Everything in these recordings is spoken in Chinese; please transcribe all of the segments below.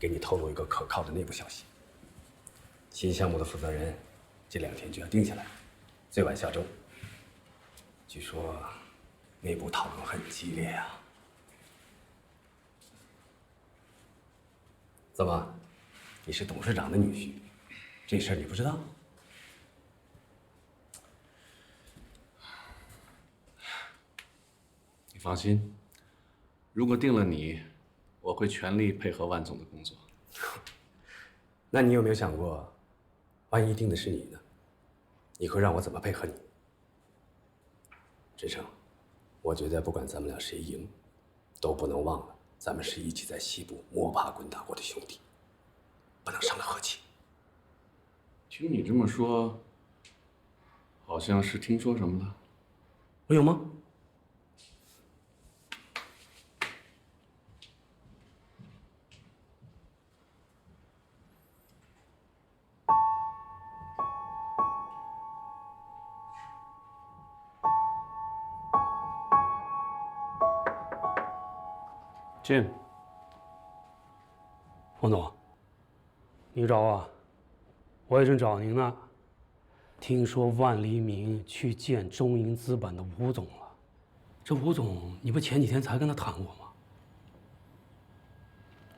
给你透露一个可靠的内部消息：新项目的负责人这2天就要定下来，最晚下周。据说内部讨论很激烈啊。怎么，你是董事长的女婿，这事儿你不知道？你放心，如果定了你，我会全力配合万总的工作。那你有没有想过，万一定的是你呢？你会让我怎么配合你？志成，我觉得不管咱们俩谁赢，都不能忘了咱们是一起在西部摸爬滚打过的兄弟，不能伤了和气。听你这么说，好像是听说什么了？我有吗？进。冯总，你找我，我也正找您呢。听说万黎明去见中银资本的吴总了，这吴总，你不前几天才跟他谈过吗？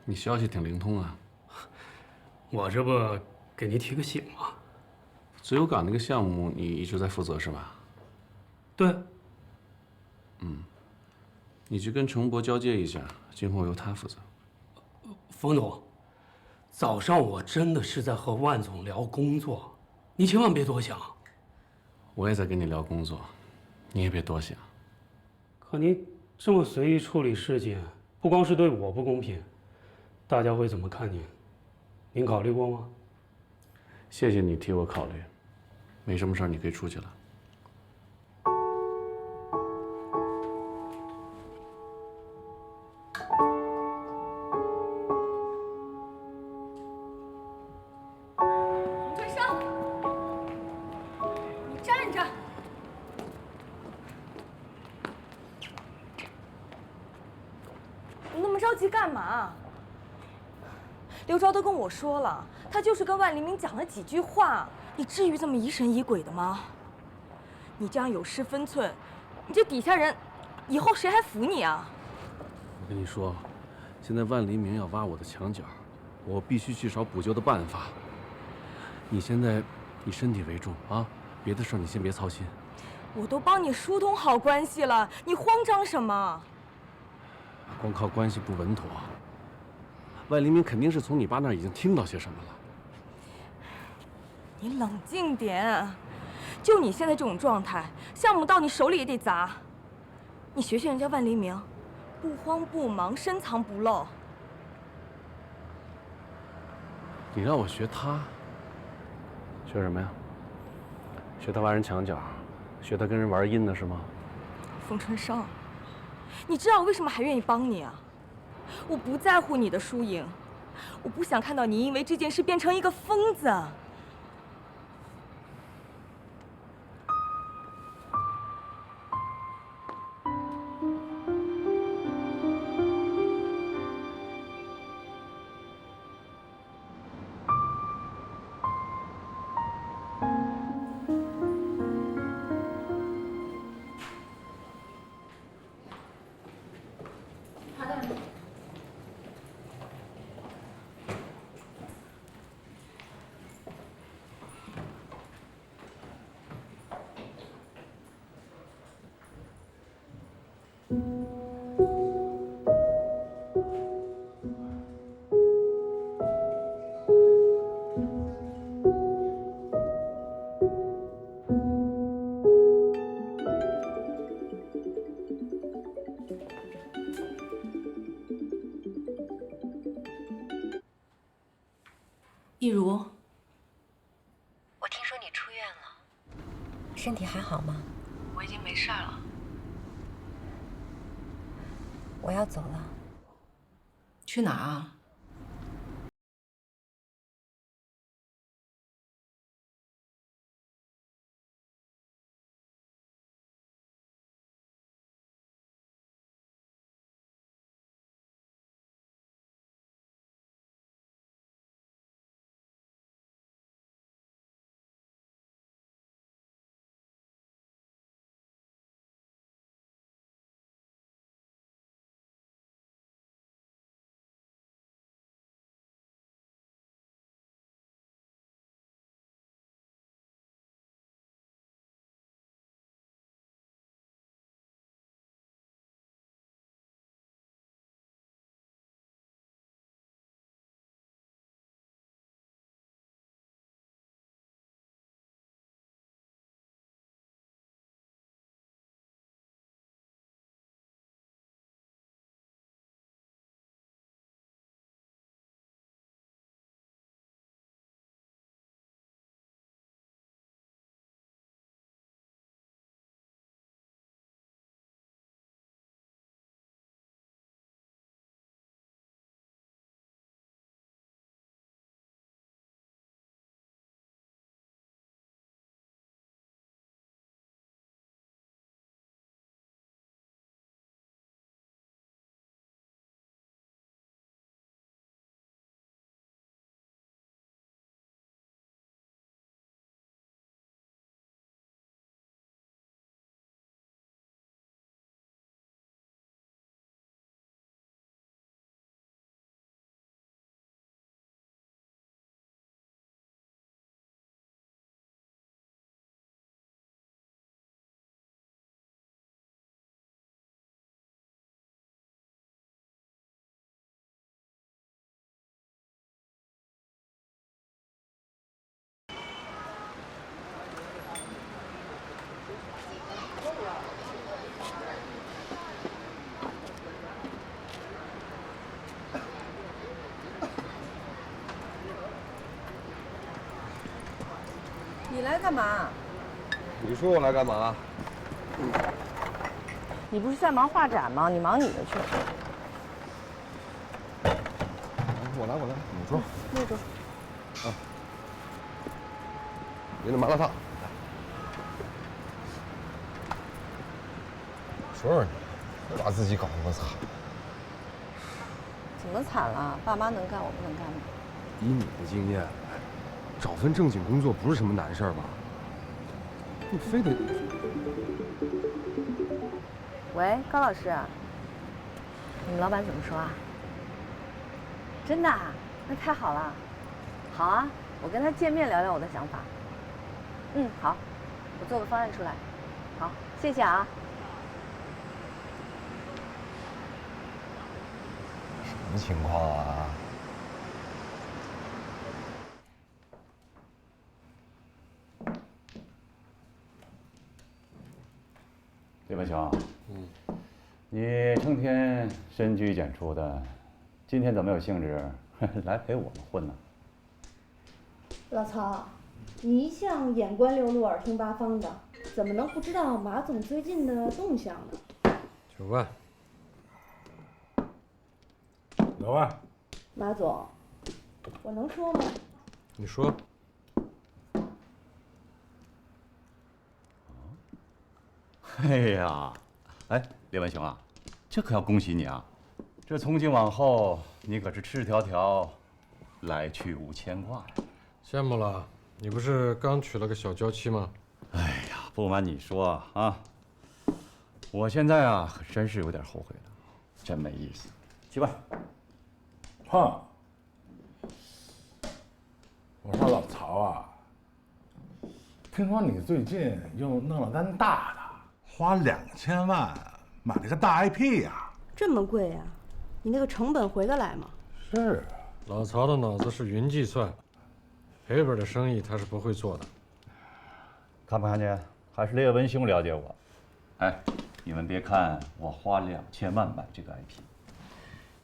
你消息挺灵通啊。我这不给您提个醒吗？自由港那个项目你一直在负责是吧？对。你去跟程博交接一下，今后由他负责。冯总，早上我真的是在和万总聊工作，你千万别多想。我也在跟你聊工作，你也别多想。可您这么随意处理事情，不光是对我不公平，大家会怎么看您？您考虑过吗？谢谢你替我考虑，没什么事儿，你可以出去了。洪春生，你站着！你那么着急干嘛？刘钊都跟我说了，他就是跟万黎明讲了几句话，你至于这么疑神疑鬼的吗？你这样有失分寸，你这底下人以后谁还服你啊？我跟你说，现在万黎明要挖我的墙角，我必须去找补救的办法。你现在以身体为重啊，别的事儿你先别操心。我都帮你疏通好关系了，你慌张什么？光靠关系不稳妥。万黎明肯定是从你爸那儿已经听到些什么了。你冷静点，就你现在这种状态，项目到你手里也得砸。你学学人家万黎明，不慌不忙，深藏不露。你让我学他，学什么呀？学他挖人墙角，学他跟人玩阴的是吗？冯春生，你知道我为什么还愿意帮你啊？我不在乎你的输赢，我不想看到你因为这件事变成一个疯子。一如，我听说你出院了，身体还好吗？我已经没事了。我要走了。去哪儿啊？来干嘛？你说我来干嘛？你不是在忙画展吗？你忙你的去。我来，你说。那个。啊。您的麻辣烫。说说你，把自己搞那么惨。怎么惨了？爸妈能干，我不能干吗？以你的经验，找份正经工作不是什么难事儿吧？你非得……喂，高老师，你们老板怎么说啊？真的啊？那太好了。好啊，我跟他见面聊聊我的想法。嗯，好，我做个方案出来。好，谢谢啊。什么情况啊？李文雄，你成天深居简出的，今天怎么有兴致来陪我们混呢？老曹，你一向眼观六路，耳听八方的，怎么能不知道马总最近的动向呢9万。老万，马总，我能说吗？你说。哎呀，哎，李文雄啊，这可要恭喜你啊！这从今往后，你可是赤条条，来去无牵挂呀。羡慕了，你不是刚娶了个小娇妻吗？哎呀，不瞒你说啊，我现在啊，可真是有点后悔了，真没意思。7万。哼，我说老曹啊，听说你最近又弄了单大的，花2000万买了个大 IP 呀。这么贵呀？你那个成本回得来吗？是，老曹的脑子是云计算，赔本的生意他是不会做的。看不看见？还是列文兄了解我。哎，你们别看我花2000万买这个 IP，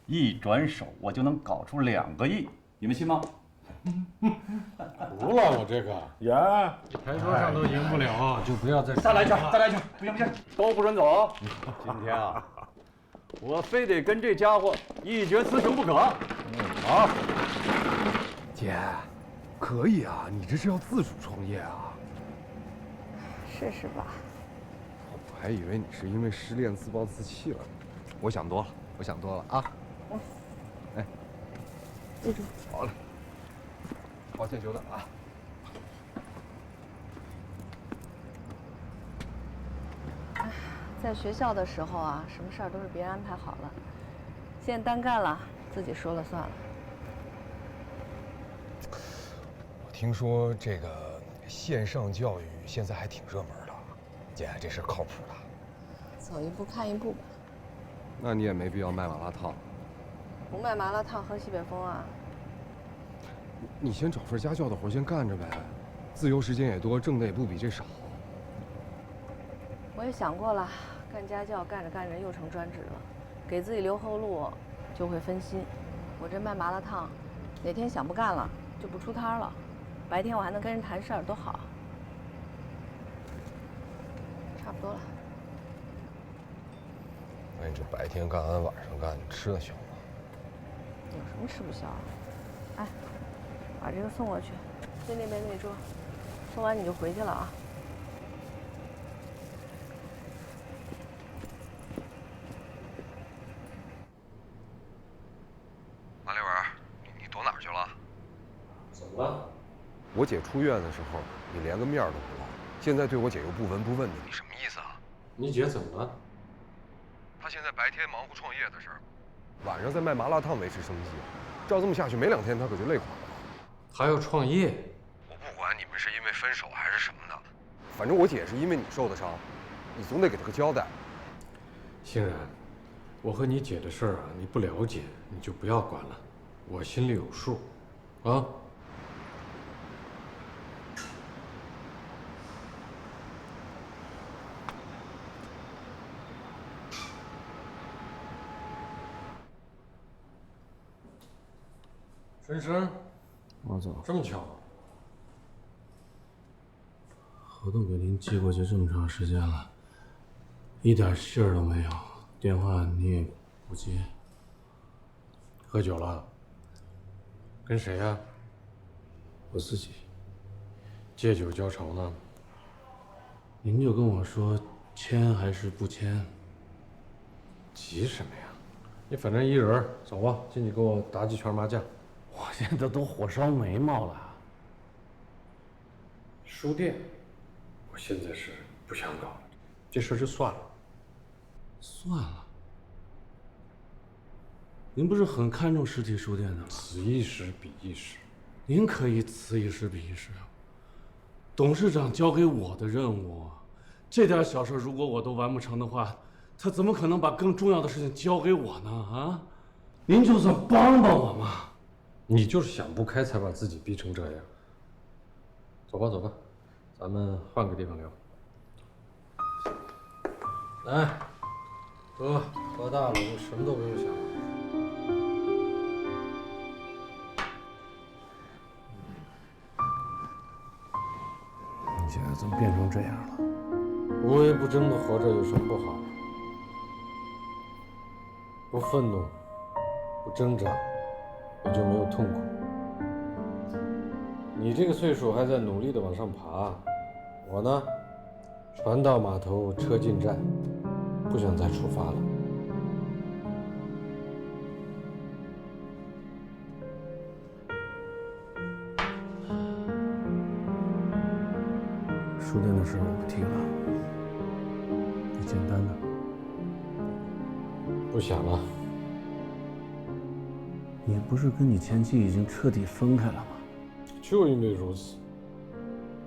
一转手我就能搞出2个亿，你们信吗？服了我这个呀，牌桌上都赢不了，就不要再再来一圈，再来一圈，不行不行，都不准走。今天啊，我非得跟这家伙一决雌雄不可。好，姐，可以啊，你这是要自主创业啊？试试吧。我还以为你是因为失恋自暴自弃了，我想多了啊。哎，记住。好了，抱歉久等了啊。在学校的时候啊，什么事儿都是别人安排好了，现在单干了，自己说了算了。我听说这个线上教育现在还挺热门的，姐，这事靠谱的。走一步看一步吧。那你也没必要卖麻辣烫。不卖麻辣烫喝西北风啊？你先找份家教的活先干着呗，自由时间也多，挣的也不比这少。我也想过了，干家教干着干着又成专职了，给自己留后路，就会分心。我这卖麻辣烫，哪天想不干了就不出摊了，白天我还能跟人谈事儿，多好。差不多了。那你这白天干完晚上干，你吃得消吗？有什么吃不消啊？哎，把这个送过去，在那边那桌，送完你就回去了啊。马立文，你躲哪儿去了？怎么了？我姐出院的时候，你连个面都不露，现在对我姐又不闻不问的，你什么意思啊？你姐怎么了？她现在白天忙活创业的事儿，晚上在卖麻辣烫维持生计。照这么下去，没2天她可就累垮了。还要创业？我不管你们是因为分手还是什么的，反正我姐是因为你受的伤，你总得给她个交代。欣然，我和你姐的事儿啊，你不了解，你就不要管了，我心里有数，啊。深深，马总，这么巧，合同给您寄过去这么长时间了，一点信儿都没有，电话你也不接。喝酒了？跟谁呀？我自己。借酒浇愁呢？您就跟我说签还是不签？急什么呀？你反正一人，走吧，进去给我打几圈麻将。我现在都火烧眉毛了。书店，我现在是不想搞了，这事就算了。算了。您不是很看重实体书店的吗？此一时彼一时。您可以此一时彼一时。董事长交给我的任务，这点小事如果我都完不成的话，他怎么可能把更重要的事情交给我呢？啊，您就算帮帮我嘛。你就是想不开才把自己逼成这样。走吧，走吧，咱们换个地方聊。来，喝大了就什么都不用想了。你现在怎么变成这样了？无为不争的活着有什么不好？不愤怒，不挣扎，也就没有痛苦。你这个岁数还在努力的往上爬，我呢，船到码头车进站，不想再出发了。书店的事我不提了，最简单的。不想了。你不是跟你前妻已经彻底分开了吗？就因为如此，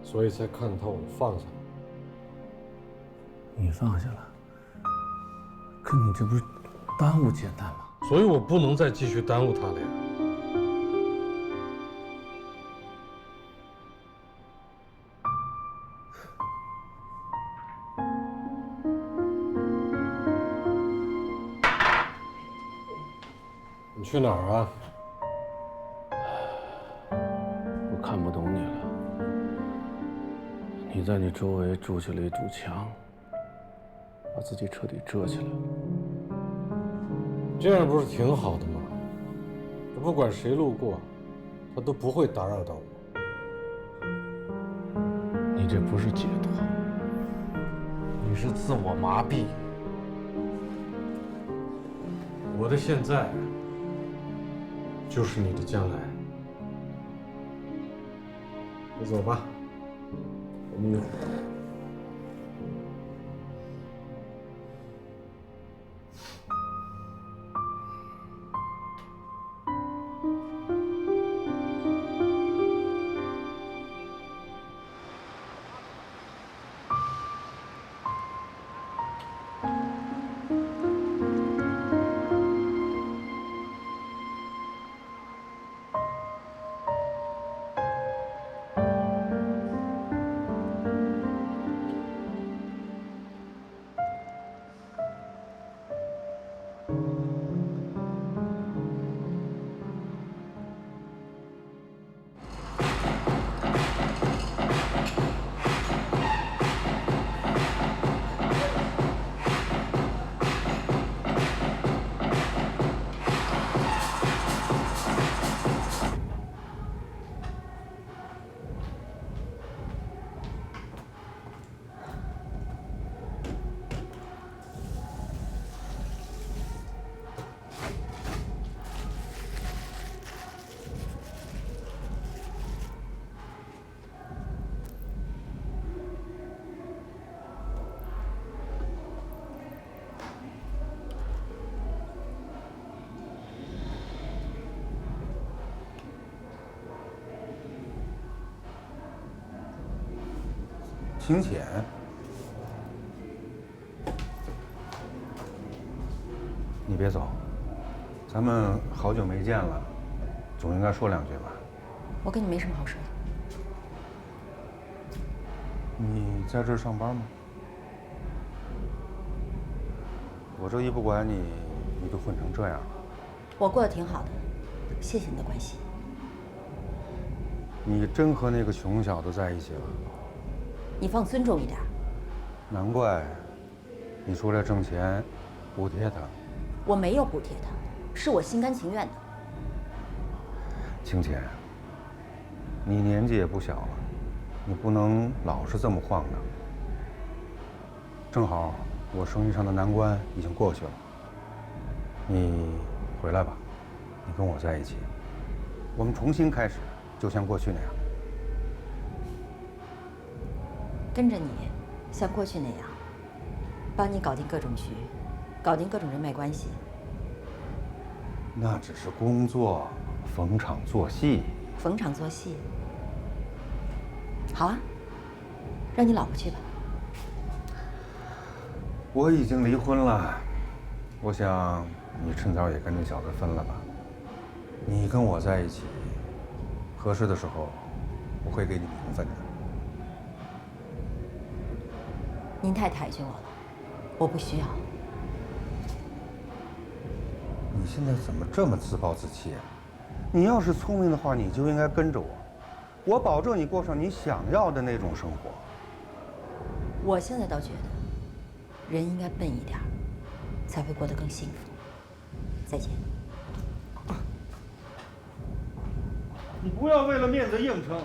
所以才看透了，放下了。你放下了，可你这不是耽误简单吗？所以我不能再继续耽误他了呀。你去哪儿啊？我看不懂你了。你在你周围筑起了一堵墙，把自己彻底遮起来了。这样不是挺好的吗？不管谁路过，他都不会打扰到我。你这不是解脱，你是自我麻痹。我的现在就是你的将来。你走吧，我们有。请柬。你别走，咱们好久没见了，总应该说两句吧。我跟你没什么好说的。你在这儿上班吗？我这一不管你，你就混成这样了。我过得挺好的，谢谢你的关心。你真和那个穷小子在一起了？你放尊重一点。难怪你出来挣钱补贴他。我没有补贴他，是我心甘情愿的。清浅，你年纪也不小了，你不能老是这么晃荡。正好我生意上的难关已经过去了，你回来吧，你跟我在一起，我们重新开始，就像过去那样。跟着你，像过去那样，帮你搞定各种局，搞定各种人脉关系。那只是工作，逢场作戏。逢场作戏。好啊，让你老婆去吧。我已经离婚了，我想你趁早也跟这小子分了吧。你跟我在一起，合适的时候我会给你名分的。您太抬举我了，我不需要。你现在怎么这么自暴自弃啊？你要是聪明的话，你就应该跟着我，我保证你过上你想要的那种生活。我现在倒觉得，人应该笨一点，才会过得更幸福。再见。你不要为了面子硬撑，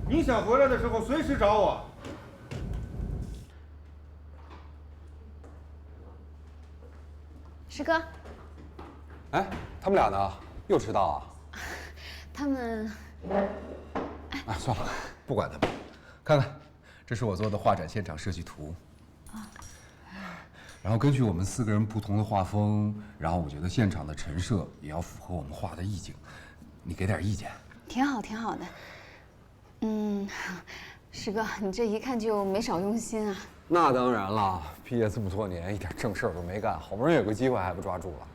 你想回来的时候随时找我。师哥，哎，他们俩呢？又迟到啊？他们……哎，算了，不管他们。看看，这是我做的画展现场设计图。然后根据我们4个人不同的画风，然后我觉得现场的陈设也要符合我们画的意境，你给点意见。挺好，挺好的。师哥，你这一看就没少用心啊。那当然了，毕业这么多年，一点正事儿都没干，好不容易有个机会还不抓住了。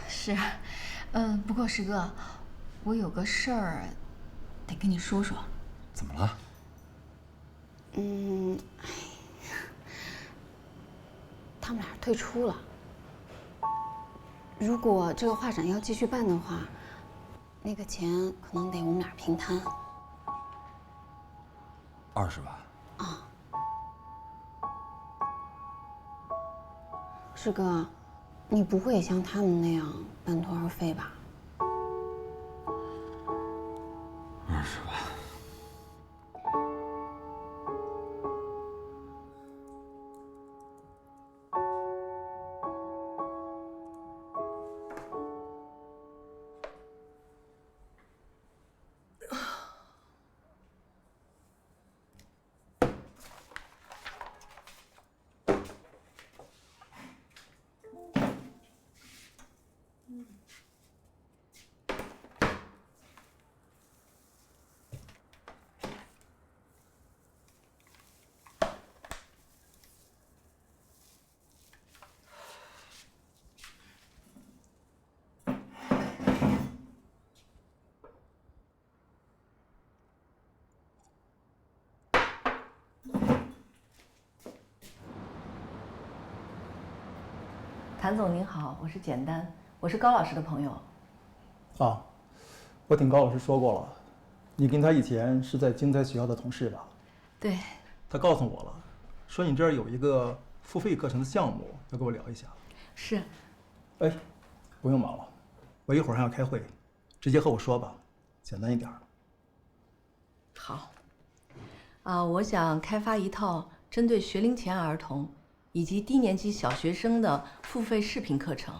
是，不过师哥，我有个事儿得跟你说说。怎么了？他们俩退出了。如果这个画展要继续办的话，那个钱可能得我们俩平摊。20万。啊。师哥，你不会也像他们那样半途而废吧20万。谭总您好，我是简单，我是高老师的朋友。啊，我听高老师说过了，你跟他以前是在精彩学校的同事吧？对。他告诉我了，说你这儿有一个付费课程的项目，要跟我聊一下。是。哎，不用忙了，我一会儿还要开会，直接和我说吧，简单一点。好。我想开发一套针对学龄前儿童以及低年级小学生的付费视频课程，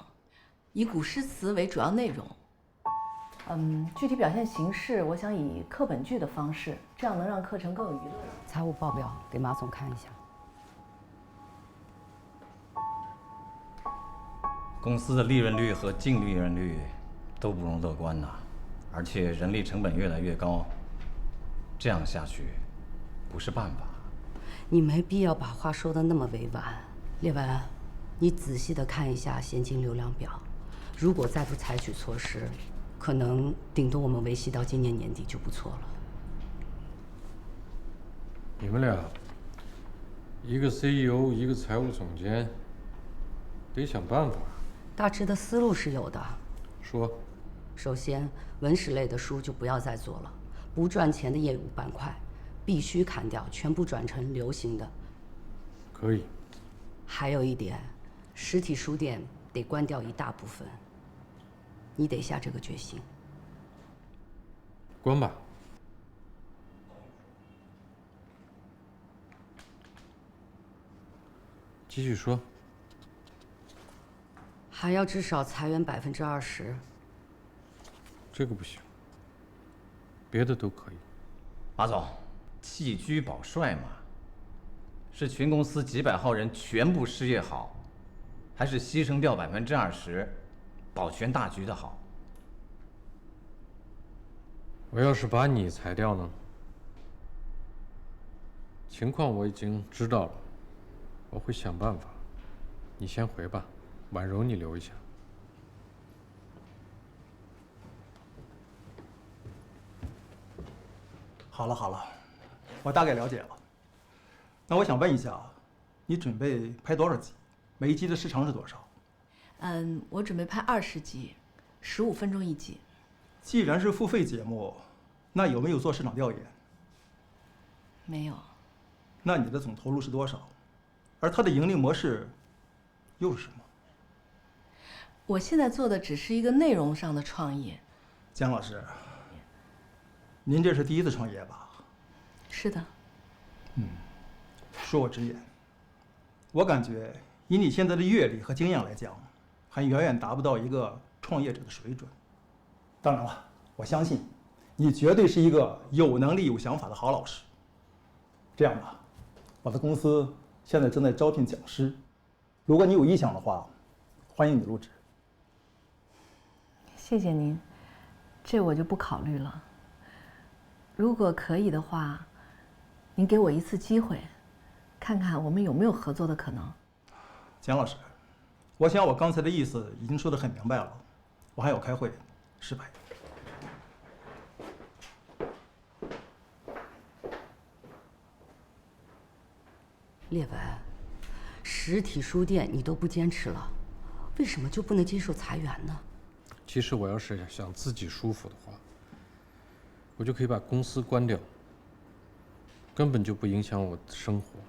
以古诗词为主要内容。具体表现形式，我想以课本剧的方式，这样能让课程更有娱乐。财务报表给马总看一下。公司的利润率和净利润率都不容乐观呐，而且人力成本越来越高，这样下去不是办法。你没必要把话说得那么委婉，列文，你仔细的看一下现金流量表，如果再不采取措施，可能顶多我们维系到今年年底就不错了。你们俩，一个 CEO， 一个财务总监，得想办法。大致的思路是有的。说。首先，文史类的书就不要再做了，不赚钱的业务板块，必须砍掉，全部转成流行的。可以。还有一点，实体书店得关掉一大部分，你得下这个决心。关吧。继续说。还要至少裁员20%。这个不行，别的都可以。马总，弃车保帅嘛，是全公司几百号人全部失业好，还是牺牲掉20%，保全大局的好？我要是把你裁掉呢？情况我已经知道了，我会想办法。你先回吧，婉柔你留一下。好了好了，我大概了解了。那我想问一下，你准备拍多少集？每一集的时长是多少？我准备拍20集，15分钟一集。既然是付费节目，那有没有做市场调研？没有。那你的总投入是多少？而它的盈利模式又是什么？我现在做的只是一个内容上的创意。姜老师，您这是第一次创业吧？是的。恕我直言，我感觉以你现在的阅历和经验来讲，还远远达不到一个创业者的水准。当然了，我相信你绝对是一个有能力、有想法的好老师。这样吧，我的公司现在正在招聘讲师，如果你有意向的话，欢迎你入职。谢谢您，这我就不考虑了。如果可以的话，您给我一次机会，看看我们有没有合作的可能。姜老师，我想我刚才的意思已经说得很明白了，我还要开会，失败。列文，实体书店你都不坚持了，为什么就不能接受裁员呢？其实我要是想自己舒服的话，我就可以把公司关掉，根本就不影响我的生活。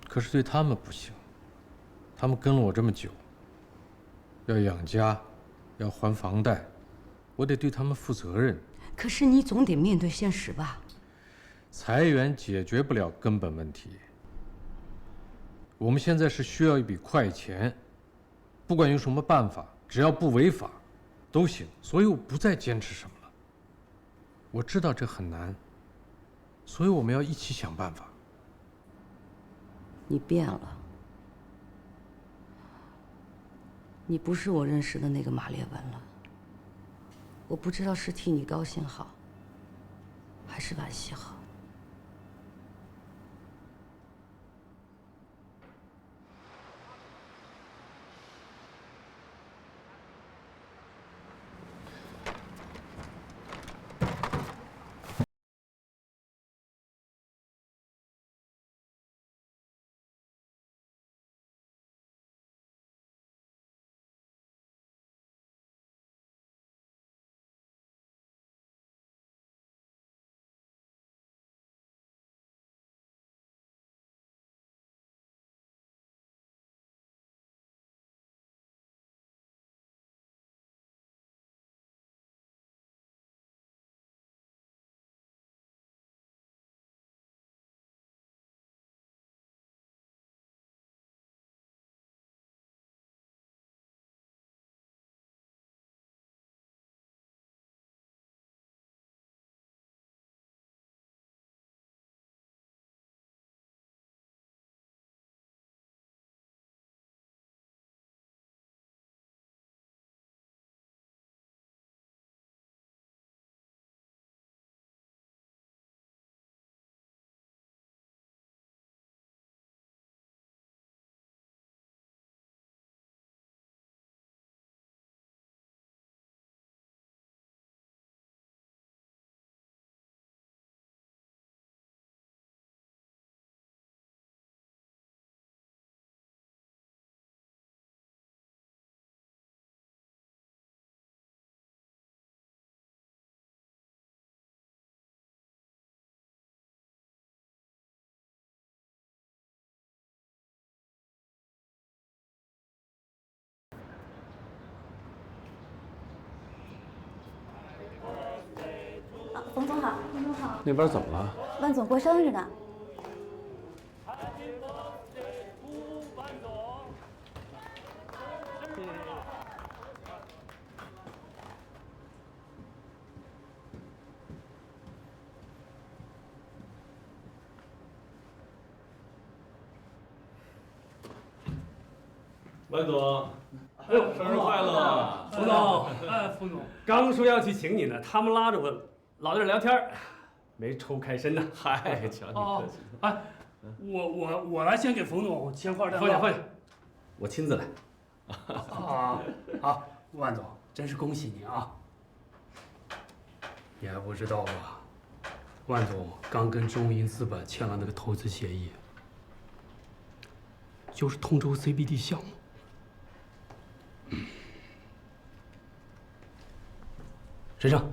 可是对他们不行，他们跟了我这么久，要养家，要还房贷，我得对他们负责任。可是你总得面对现实吧？裁员解决不了根本问题。我们现在是需要一笔快钱，不管用什么办法，只要不违法，都行。所以我不再坚持什么了。我知道这很难，所以我们要一起想办法。你变了，你不是我认识的那个马列文了。我不知道是替你高兴好，还是惋惜好。冯总好，冯总好。那边怎么了？万总过生日呢。万总，哎呦，生日快乐！冯总，哎，冯总，刚说要去请你呢，他们拉着我老在这聊天，没抽开身呢。嗨，瞧你客气。哎，我来先给冯总签画蛋糕。放下，我亲自来。好，万总，真是恭喜你啊！你还不知道吧？万总刚跟中银资本签了那个投资协议，就是通州 CBD 项目。沈生，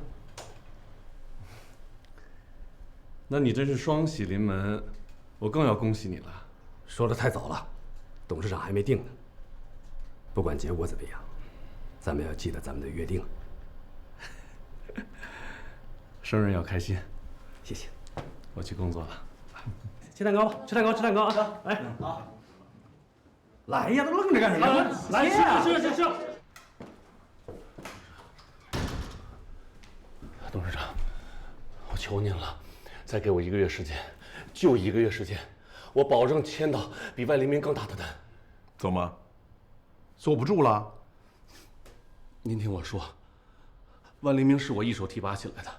那你真是双喜临门，我更要恭喜你了。说的太早了，董事长还没定呢。不管结果怎么样，咱们要记得咱们的约定。生日要开心，谢谢。我去工作了。切蛋糕吧，吃蛋糕，吃蛋糕啊！来，好，来呀，都愣着干什么？来呀！吃。董事长，我求您了，再给我1个月时间，就1个月时间，我保证签到比万黎明更大的单。怎么，坐不住了？您听我说，万黎明是我一手提拔起来的，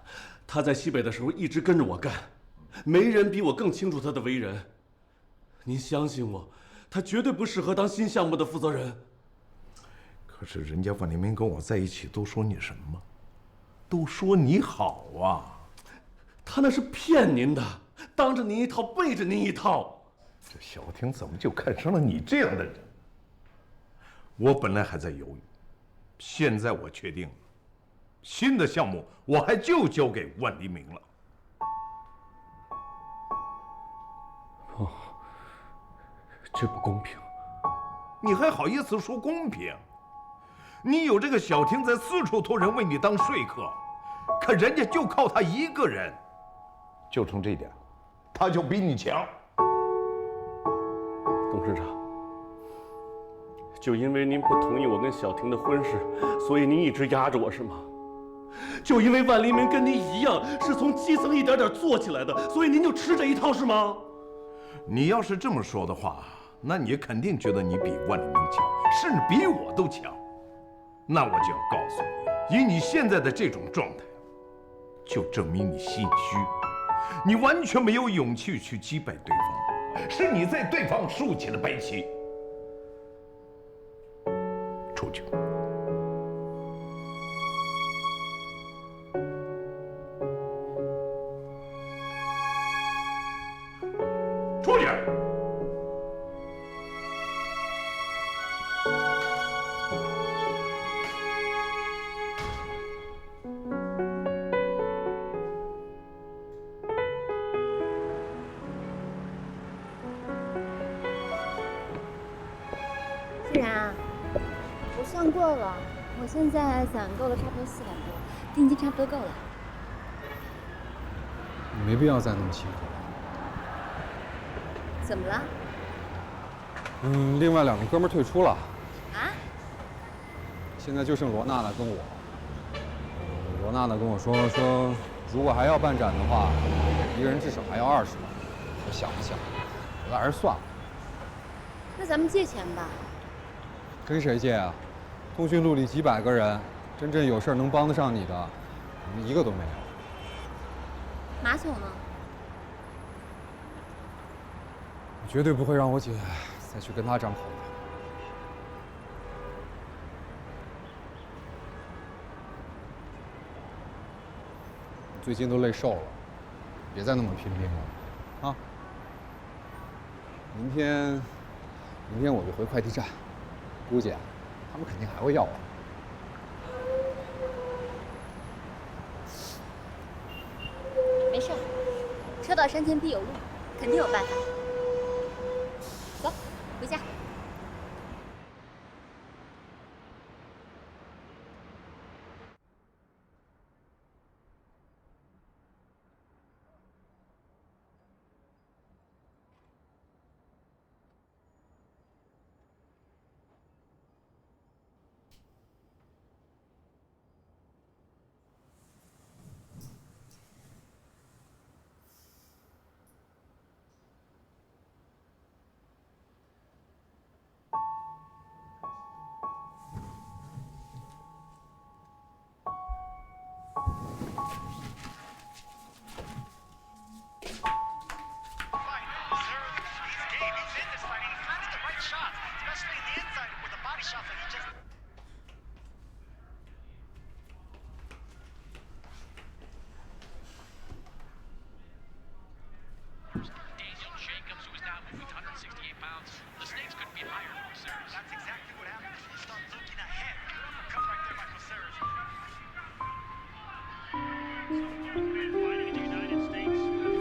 他在西北的时候一直跟着我干，没人比我更清楚他的为人。您相信我，他绝对不适合当新项目的负责人。可是人家万黎明跟我在一起都说你什么？都说你好啊！他那是骗您的，当着您一套，背着您一套。这小婷怎么就看上了你这样的人？我本来还在犹豫，现在我确定了，新的项目我还就交给万黎明了。哦，这不公平！你还好意思说公平？你有这个小婷在四处托人为你当说客，可人家就靠他一个人，就冲这点，他就比你强。董事长，就因为您不同意我跟小婷的婚事，所以您一直压着我是吗？就因为万黎明跟您一样是从基层一点点做起来的，所以您就吃这一套是吗？你要是这么说的话，那你肯定觉得你比万黎明强，甚至比我都强。那我就要告诉你，以你现在的这种状态，就证明你心虚，你完全没有勇气去击败对方，是你在对方竖起了白旗。出去。出去。既然我算过了，我现在攒够了差不多400多，定金差不多够了。没必要再那么辛苦了。怎么了？另外2个哥们儿退出了，啊？现在就剩罗娜娜跟我。罗娜娜跟我说，如果还要办展的话，一个人至少还要20万。我想了想，觉得还是算了。那咱们借钱吧。跟谁借啊？通讯录里几百个人，真正有事能帮得上你的，我们一个都没有。马总呢？我绝对不会让我姐再去跟他张口的。最近都累瘦了，别再那么拼了啊！明天我就回快递站，估计他们肯定还会要我。没事，车到山前必有路，肯定有办法。走，回家。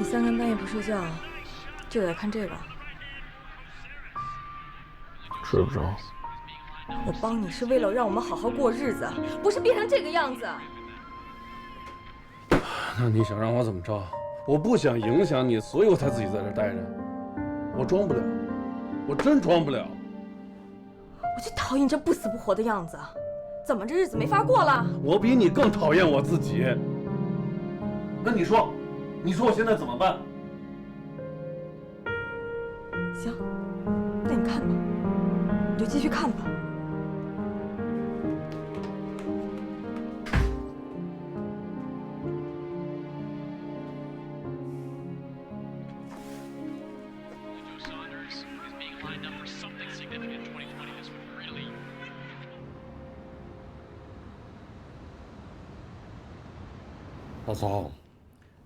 你3更半夜不睡觉，就得看这个。睡不着。我帮你是为了让我们好好过日子，不是变成这个样子。那你想让我怎么着？我不想影响你，所以我才自己在这待着。我装不了，我真装不了。我就讨厌你这不死不活的样子，怎么这日子没法过了？我比你更讨厌我自己。那你说我现在怎么办？行，那你看吧，你就继续看吧。老曹，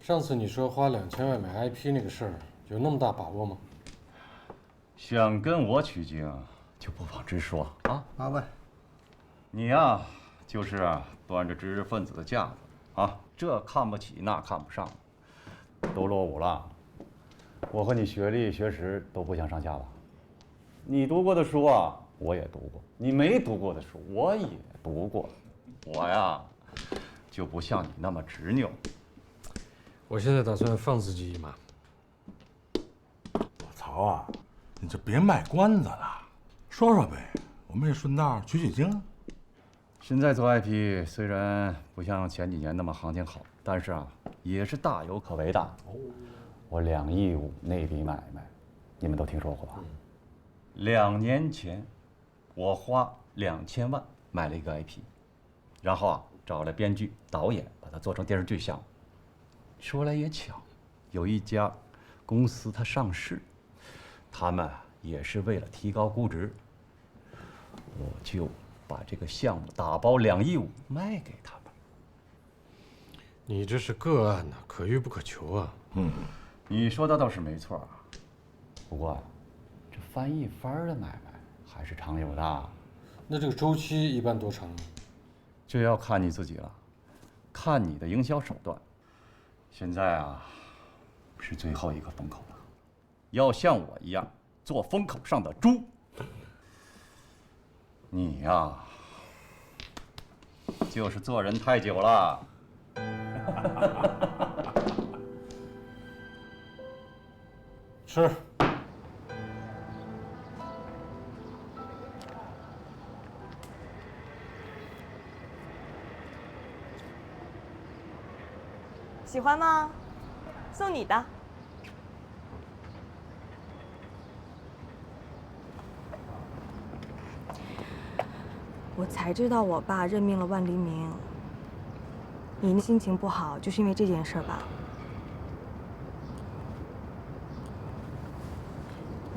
上次你说花2000万买 IP 那个事儿，有那么大把握吗？想跟我取经，就不妨直说啊。麻烦。你呀，就是端着知识分子的架子啊，这看不起那看不上，都落伍了。我和你学历学识都不相上下吧？你读过的书啊，我也读过；你没读过的书，我也读过。我呀，就不像你那么执拗。我现在打算放自己一马。老曹啊，你这别卖关子了，说说呗，我们也顺道取经。现在做 IP 虽然不像前几年那么行情好，但是啊，也是大有可为的。我2.5亿那笔买卖，你们都听说过吧？2年前，我花2000万买了一个 IP， 然后啊，找了编剧、导演，把它做成电视剧项目。说来也巧，有一家公司它上市，他们也是为了提高估值，我就把这个项目打包2.5亿卖给他们。你这是个案呐，可遇不可求啊。你说的倒是没错，不过这翻一番的买卖还是常有的。那这个周期一般多长呢？这要看你自己了，看你的营销手段。现在啊，是最后一个风口了，要像我一样做风口上的猪。你呀，就是做人太久了。吃。喜欢吗？送你的。我才知道我爸任命了万黎明。你心情不好，就是因为这件事吧？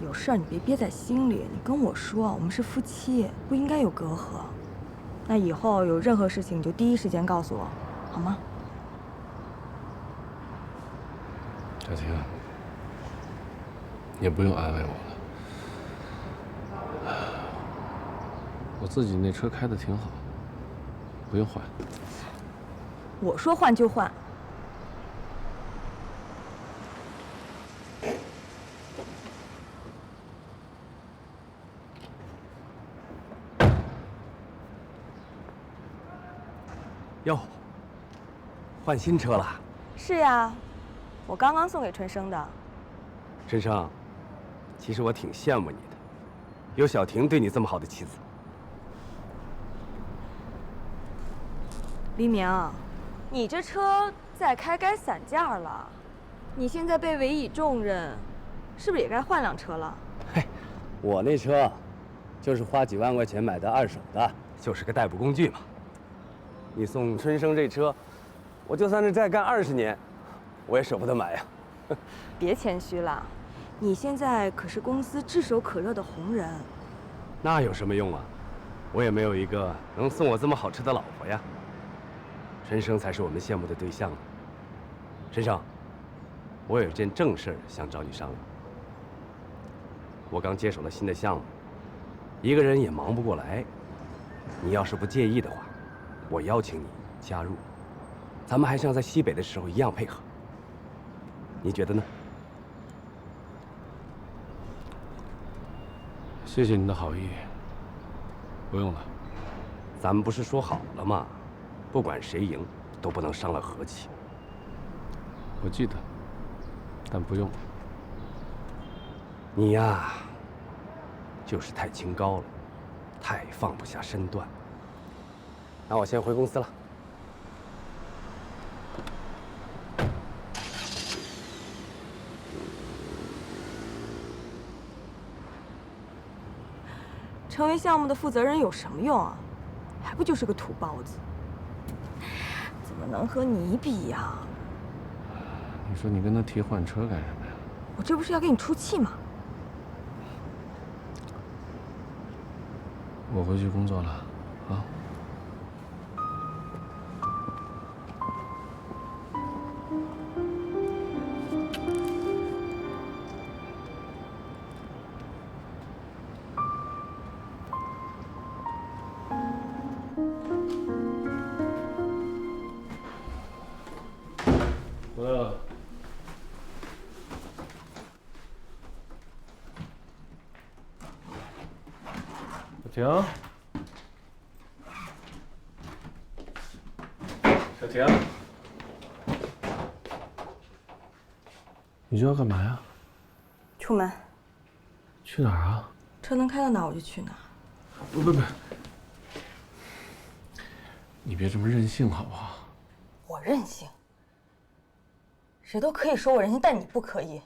有事儿你别憋在心里，你跟我说，我们是夫妻，不应该有隔阂。那以后有任何事情你就第一时间告诉我，好吗？小婷，你也不用安慰我了，我自己那车开得挺好，不用换。我说换就换。哟，换新车了？是呀，我刚刚送给春生的。春生，其实我挺羡慕你的，有小婷对你这么好的妻子。黎明，你这车再开该散架了，你现在被委以重任，是不是也该换辆车了？嘿，我那车就是花几万块钱买的2手的，就是个代步工具嘛。你送春生这车，我就算是再干20年，我也舍不得买呀。别谦虚了，你现在可是公司炙手可热的红人。那有什么用啊？我也没有一个能送我这么好吃的老婆呀。春生才是我们羡慕的对象呢。春生，我有件正事想找你商量。我刚接手了新的项目，一个人也忙不过来。你要是不介意的话，我邀请你加入，咱们还像在西北的时候一样配合。你觉得呢？谢谢你的好意，不用了。咱们不是说好了吗？不管谁赢，都不能伤了和气。我记得，但不用。你呀，就是太清高了，太放不下身段。那我先回公司了。成为项目的负责人有什么用啊？还不就是个土包子？怎么能和你比呀？你说你跟他提换车干什么呀？我这不是要给你出气吗？我回去工作了，啊。回来了。小婷，小婷，你这要干嘛呀？出门。去哪儿啊？车能开到哪儿我就去哪儿。不，你别这么任性好不好？我任性？谁都可以说我任性，但你不可以。